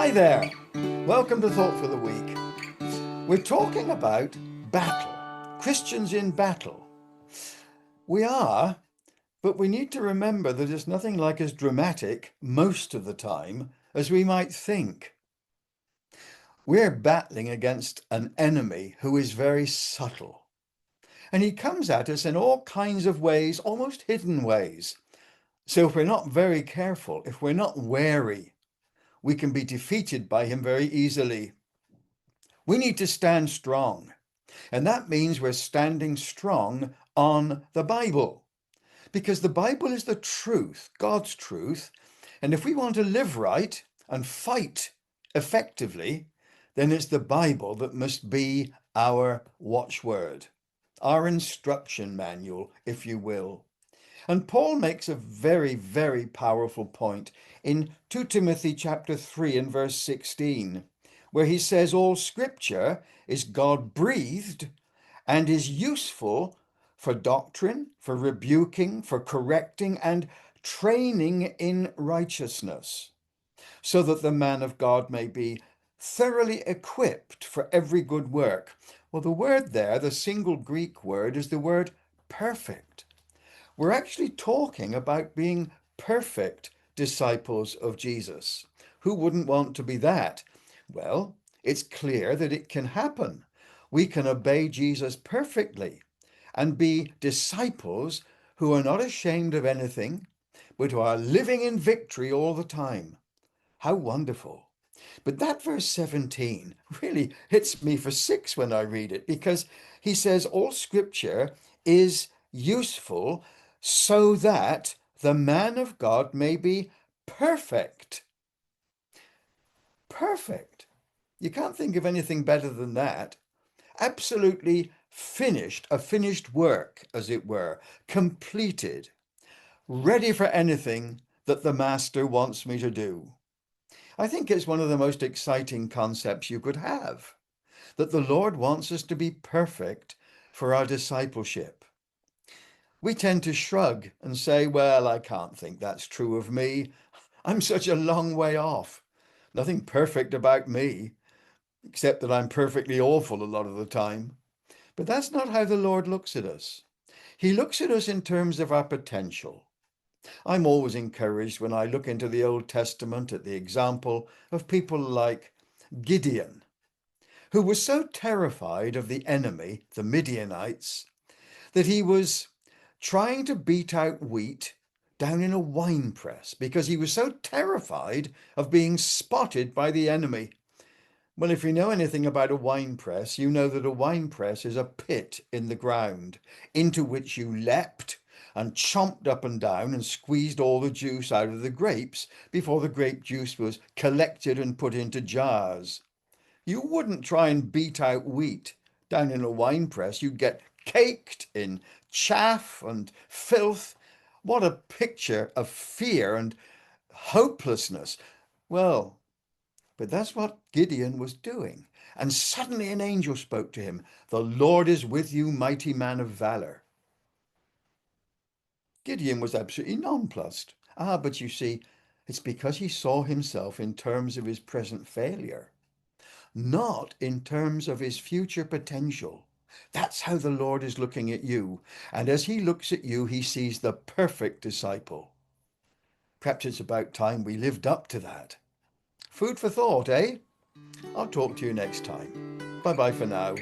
Hi there. Welcome to Thought for the Week. We're talking about battle, Christians in battle. We are, but we need to remember that it's nothing like as dramatic most of the time as we might think. We're battling against an enemy who is very subtle, and he comes at us in all kinds of ways, almost hidden ways. So if we're not very careful, if we're not wary, we can be defeated by him very easily. We need to stand strong. And that means we're standing strong on the Bible, because the Bible is the truth, God's truth. And if we want to live right and fight effectively, then it's the Bible that must be our watchword, our instruction manual, if you will. And Paul makes a very, very powerful point in 2 Timothy chapter 3 and verse 16, where he says all scripture is God breathed and is useful for doctrine, for rebuking, for correcting, and training in righteousness, so that the man of God may be thoroughly equipped for every good work. Well, the word there, the single Greek word, is the word perfect. We're actually talking about being perfect disciples of Jesus. Who wouldn't want to be that? Well, it's clear that it can happen. We can obey Jesus perfectly and be disciples who are not ashamed of anything, but who are living in victory all the time. How wonderful. But that verse 17 really hits me for six when I read it, because he says all scripture is useful so that the man of God may be perfect. Perfect. You can't think of anything better than that. Absolutely finished, a finished work, as it were, completed, ready for anything that the master wants me to do. I think it's one of the most exciting concepts you could have, that the Lord wants us to be perfect for our discipleship. We tend to shrug and say, well, I can't think that's true of me. I'm such a long way off. Nothing perfect about me, except that I'm perfectly awful a lot of the time. But that's not how the Lord looks at us. He looks at us in terms of our potential. I'm always encouraged when I look into the Old Testament at the example of people like Gideon, who was so terrified of the enemy, the Midianites, that he was trying to beat out wheat down in a wine press because he was so terrified of being spotted by the enemy. Well, if you know anything about a wine press, you know that a wine press is a pit in the ground into which you leapt and chomped up and down and squeezed all the juice out of the grapes before the grape juice was collected and put into jars. You wouldn't try and beat out wheat down in a wine press. You'd get caked in chaff and filth. What a picture of fear and hopelessness. Well, but that's what Gideon was doing. And suddenly an angel spoke to him. The Lord is with you, mighty man of valor. Gideon was absolutely nonplussed. But you see, it's because he saw himself in terms of his present failure, not in terms of his future potential. That's how the Lord is looking at you. And as he looks at you, he sees the perfect disciple. Perhaps it's about time we lived up to that. Food for thought, eh? I'll talk to you next time. Bye bye for now.